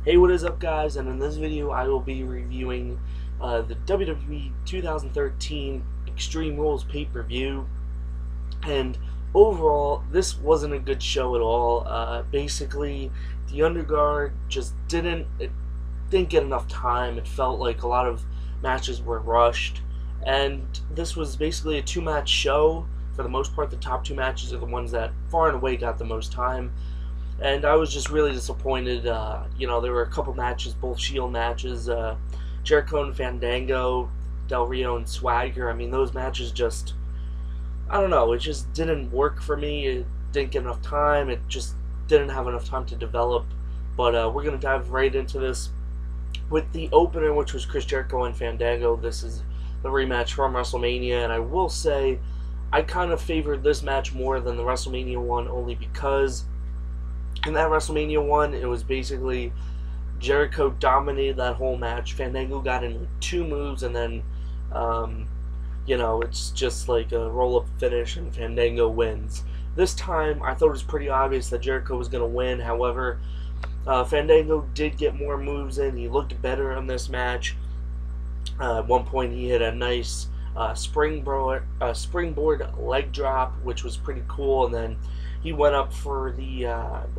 Hey, what is up, guys? And in this video, I will be reviewing the WWE 2013 Extreme Rules pay-per-view. And overall, this wasn't a good show at all. Basically, the undercard just didn't get enough time. It felt like a lot of matches were rushed, and this was basically a two-match show. For the most part, the top two matches are the ones that far and away got the most time. And I was just really disappointed. There were a couple matches, both Shield matches, Jericho and Fandango, Del Rio and Swagger. I mean, those matches just, I don't know, it just didn't work for me. It didn't get enough time. It just didn't have enough time to develop. But we're going to dive right into this with the opener, which was Chris Jericho and Fandango. This is the rematch from WrestleMania, and I will say I kind of favored this match more than the WrestleMania one, only because in that WrestleMania one, it was basically Jericho dominated that whole match. Fandango got in two moves, and then, it's just like a roll-up finish, and Fandango wins. This time, I thought it was pretty obvious that Jericho was going to win. However, Fandango did get more moves in. He looked better in this match. At one point, he hit a nice springboard leg drop, which was pretty cool, and then he went up for the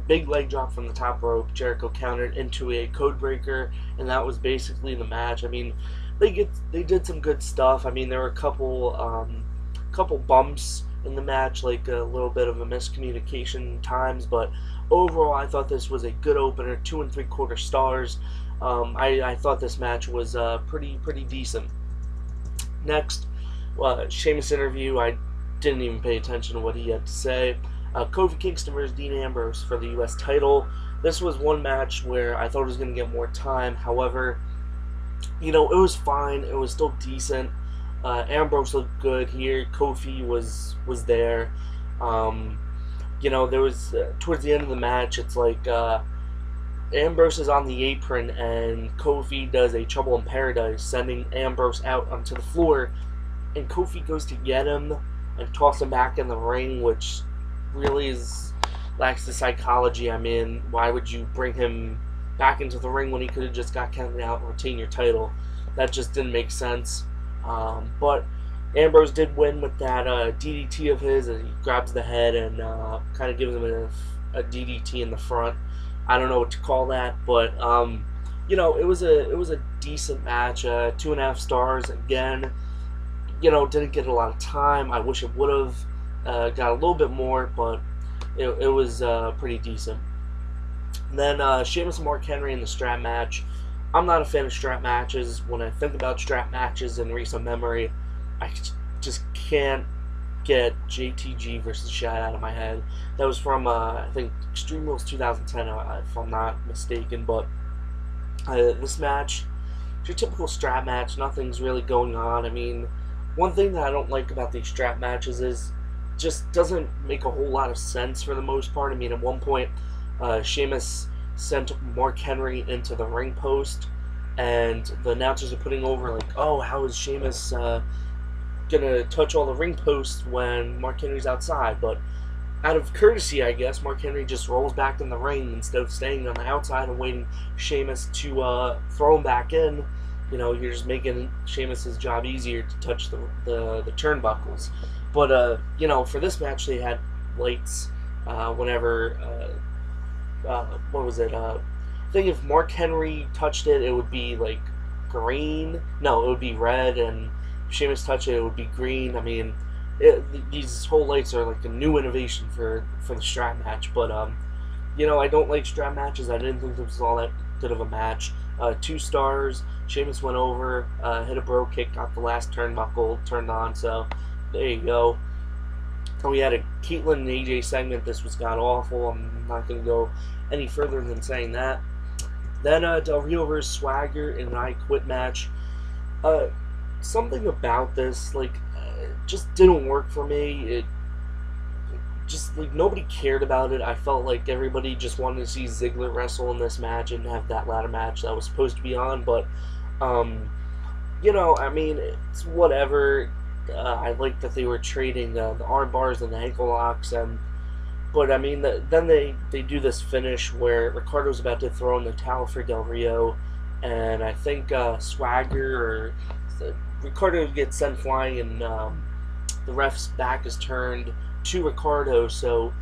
big leg drop from the top rope. Jericho countered into a code breaker, and that was basically the match. I mean, they did some good stuff. I mean, there were a couple bumps in the match, like a little bit of a miscommunication times, but overall, I thought this was a good opener. 2 3/4 stars. I thought this match was pretty decent. Next, Sheamus interview. I didn't even pay attention to what he had to say. Kofi Kingston versus Dean Ambrose for the U.S. title. This was one match where I thought it was going to get more time. However, it was fine. It was still decent. Ambrose looked good here. Kofi was there. There was towards the end of the match, it's like Ambrose is on the apron and Kofi does a Trouble in Paradise, sending Ambrose out onto the floor, and Kofi goes to get him and toss him back in the ring, which really lacks the psychology. I mean, why would you bring him back into the ring when he could have just got counted out and retained your title? That just didn't make sense. But Ambrose did win with that DDT of his, and he grabs the head and kind of gives him a DDT in the front. I don't know what to call that, but it was a decent match. 2.5 stars again. Didn't get a lot of time. I wish it would have got a little bit more, but it was pretty decent. And then Sheamus and Mark Henry in the strap match. I'm not a fan of strap matches. When I think about strap matches in recent memory, I just can't get JTG versus Shad out of my head. That was from, I think, Extreme Rules 2010, if I'm not mistaken. But this match, it's your typical strap match. Nothing's really going on. I mean, one thing that I don't like about these strap matches is just doesn't make a whole lot of sense for the most part. I mean, at one point, Sheamus sent Mark Henry into the ring post, and the announcers are putting over like, oh, how is Sheamus gonna touch all the ring posts when Mark Henry's outside? But out of courtesy, I guess, Mark Henry just rolls back in the ring instead of staying on the outside and waiting Sheamus to throw him back in. You're just making Sheamus's job easier to touch the turnbuckles. But for this match, they had lights whenever what was it? I think if Mark Henry touched it, it would be like green. No, it would be red, and if Sheamus touched it, it would be green. I mean, these whole lights are like a new innovation for the strap match. But I don't like strap matches. I didn't think this was all that good of a match. 2 stars. Sheamus went over, hit a bro kick, got the last turnbuckle turned on. So there you go. And we had a Caitlyn and AJ segment. This was god awful. I'm not going to go any further than saying that. Then Del Rio versus Swagger in an I Quit match. Something about this, just didn't work for me. It just, nobody cared about it. I felt like everybody just wanted to see Ziggler wrestle in this match and have that ladder match that was supposed to be on. But, I mean, it's whatever. I liked that they were trading the arm bars and the ankle locks, and But I mean, then they do this finish where Ricardo's about to throw in the towel for Del Rio, and I think Swagger or Ricardo gets sent flying, and the ref's back is turned to Ricardo. So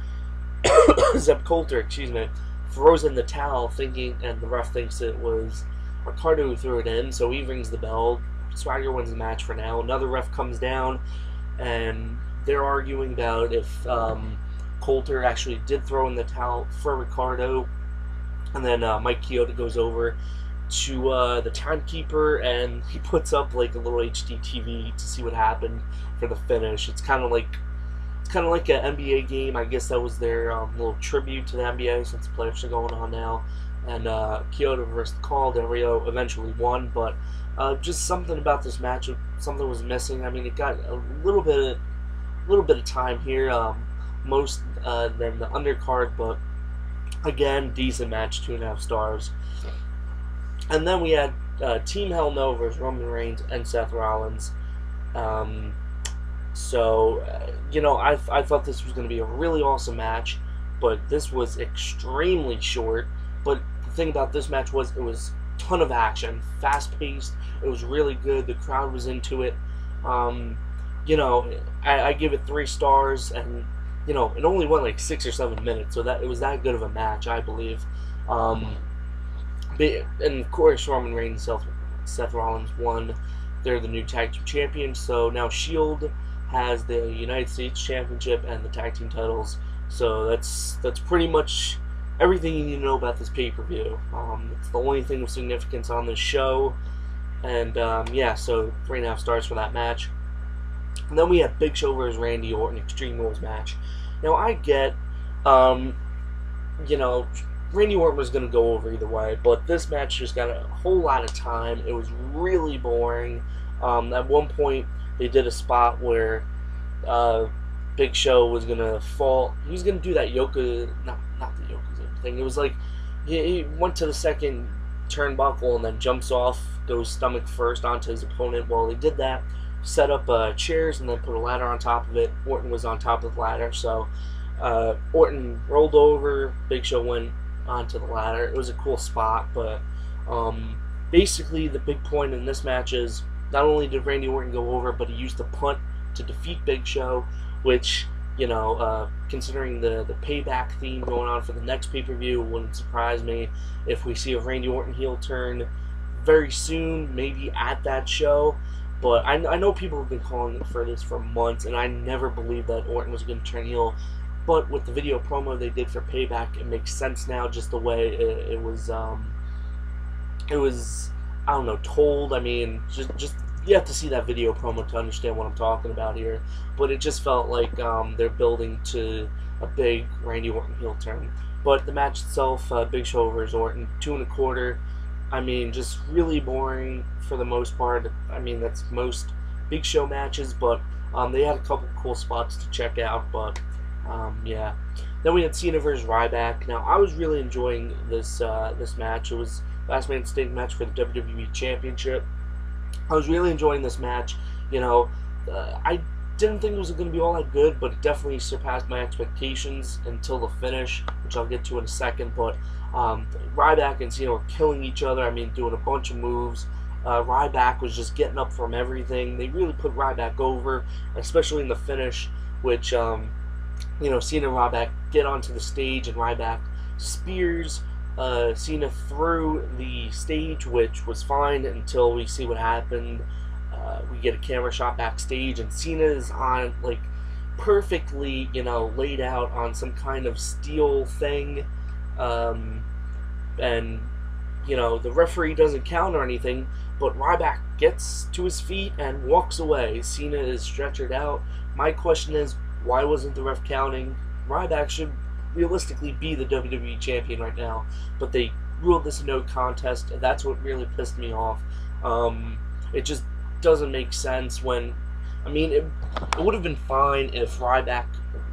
Zeb Coulter, excuse me, throws in the towel, thinking, and the ref thinks it was Ricardo who threw it in. So he rings the bell. Swagger wins the match for now. Another ref comes down, and they're arguing about if Coulter actually did throw in the towel for Ricardo. And then Mike Chioda goes over to the timekeeper, and he puts up like a little HD TV to see what happened for the finish. It's kind of like an NBA game. I guess that was their little tribute to the NBA since the playoffs are going on now. And Chioda reversed the call. Del Rio eventually won, but just something about this match, something was missing. I mean, it got a little bit of time here, most than the undercard, but again, decent match, 2.5 stars. And then we had Team Hell No versus Roman Reigns and Seth Rollins. You know, I thought this was going to be a really awesome match, but this was extremely short. But the thing about this match was it was a ton of action, fast-paced. It was really good. The crowd was into it. You know, I give it 3 stars, and you know, it only went like 6 or 7 minutes, so that it was that good of a match, I believe. And of course, Roman Reigns and Seth Rollins won. They're the new tag team champions. So now Shield has the United States Championship and the tag team titles. So that's pretty much everything you need to know about this pay-per-view. It's the only thing of significance on this show. And yeah, so 3.5 stars for that match. And then we have Big Show versus Randy Orton Extreme Rules match. Now I get, you know, Randy Orton was going to go over either way, but this match just got a whole lot of time. It was really boring. At one point, they did a spot where Big Show was going to fall. He was going to do that not the Yokozuna thing. It was like he went to the second turnbuckle and then jumps off, goes stomach first onto his opponent. Well, they did that, set up chairs, and then put a ladder on top of it. Orton was on top of the ladder, so Orton rolled over, Big Show went onto the ladder. It was a cool spot, but basically the big point in this match is not only did Randy Orton go over, but he used the punt to defeat Big Show, which, you know, considering the payback theme going on for the next pay-per-view, wouldn't surprise me if we see a Randy Orton heel turn very soon, maybe at that show. But I know people have been calling for this for months, and I never believed that Orton was going to turn heel. But with the video promo they did for Payback, it makes sense now, just the way it was, I don't know, told. I mean, just you have to see that video promo to understand what I'm talking about here. But it just felt like they're building to a big Randy Orton heel turn. But the match itself, Big Show versus Orton, 2.25. I mean, just really boring for the most part. I mean, that's most Big Show matches, but they had a couple cool spots to check out, but yeah. Then we had Cena versus Ryback. Now, I was really enjoying this this match. It was last man standing match for the WWE Championship. I was really enjoying this match. You know, I didn't think it was going to be all that good, but it definitely surpassed my expectations until the finish, which I'll get to in a second. But Ryback and Cena were killing each other. I mean, doing a bunch of moves. Ryback was just getting up from everything. They really put Ryback over, especially in the finish, which, you know, Cena and Ryback get onto the stage, and Ryback spears Cena through the stage, which was fine until we see what happened. We get a camera shot backstage, and Cena is on, like, perfectly, you know, laid out on some kind of steel thing, and, you know, the referee doesn't count or anything, but Ryback gets to his feet and walks away. Cena is stretchered out. My question is, why wasn't the ref counting? Ryback should realistically be the WWE champion right now, but they ruled this a no contest, and that's what really pissed me off. It just doesn't make sense when, I mean, it would have been fine if Ryback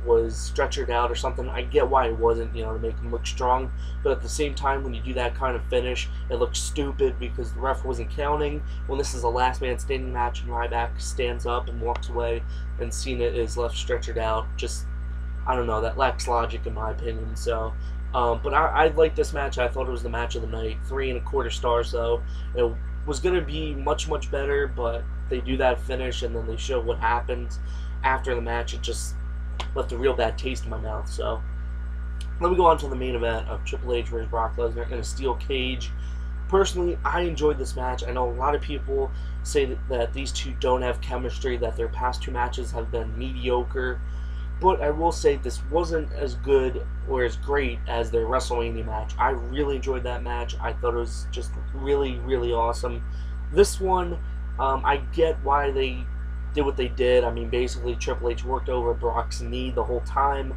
was stretchered out or something. I get why it wasn't, you know, to make him look strong, but at the same time, when you do that kind of finish, it looks stupid because the ref wasn't counting. When this is a last man standing match and Ryback stands up and walks away and Cena is left stretchered out, just, I don't know, that lacks logic in my opinion. So, but I liked this match. I thought it was the match of the night. 3.25 stars though. It was gonna be much better, but they do that finish and then they show what happens after the match. It just left a real bad taste in my mouth. So let me go on to the main event of Triple H versus Brock Lesnar in a steel cage. Personally, I enjoyed this match. I know a lot of people say that these two don't have chemistry, that their past 2 matches have been mediocre. But I will say this wasn't as good or as great as their WrestleMania match. I really enjoyed that match. I thought it was just really awesome. This one, I get why they did what they did. I mean, basically, Triple H worked over Brock's knee the whole time.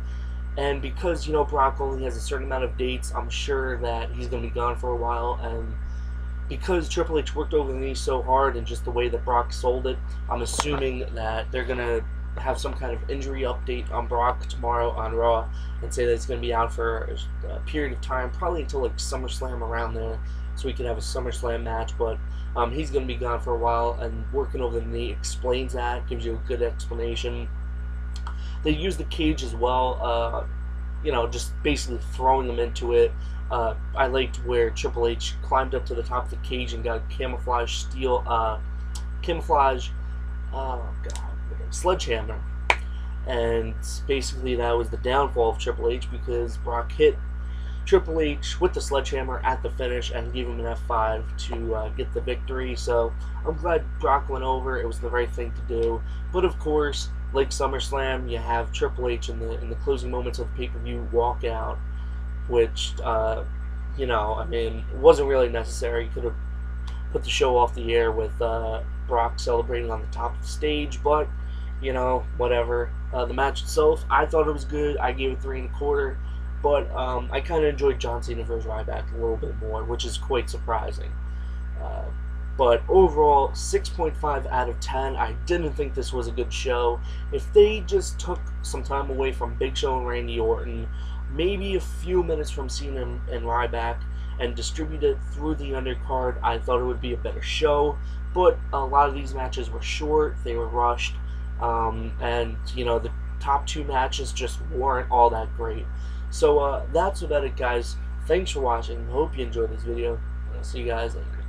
And because, you know, Brock only has a certain amount of dates, I'm sure that he's going to be gone for a while. And because Triple H worked over the knee so hard and just the way that Brock sold it, I'm assuming that they're going to have some kind of injury update on Brock tomorrow on Raw and say that he's going to be out for a period of time, probably until like SummerSlam around there, so we can have a SummerSlam match. But he's going to be gone for a while, and working over the knee explains that, gives you a good explanation. They use the cage as well, you know, just basically throwing them into it. I liked where Triple H climbed up to the top of the cage and got a camouflage sledgehammer. And basically that was the downfall of Triple H, because Brock hit Triple H with the sledgehammer at the finish and gave him an F5 to get the victory. So I'm glad Brock went over. It was the right thing to do. But of course, like SummerSlam, you have Triple H in the closing moments of the pay-per-view walk out, which, you know, I mean, it wasn't really necessary. You could have put the show off the air with Brock celebrating on the top of the stage, but, you know, whatever. The match itself, I thought it was good. I gave it 3.25, but I kind of enjoyed John Cena versus Ryback a little bit more, which is quite surprising. But overall, 6.5 out of 10. I didn't think this was a good show. If they just took some time away from Big Show and Randy Orton, maybe a few minutes from Cena and Ryback, and distribute it through the undercard, I thought it would be a better show. But a lot of these matches were short, they were rushed, and, you know, the top 2 matches just weren't all that great. So that's about it, guys. Thanks for watching. Hope you enjoyed this video. I'll see you guys later.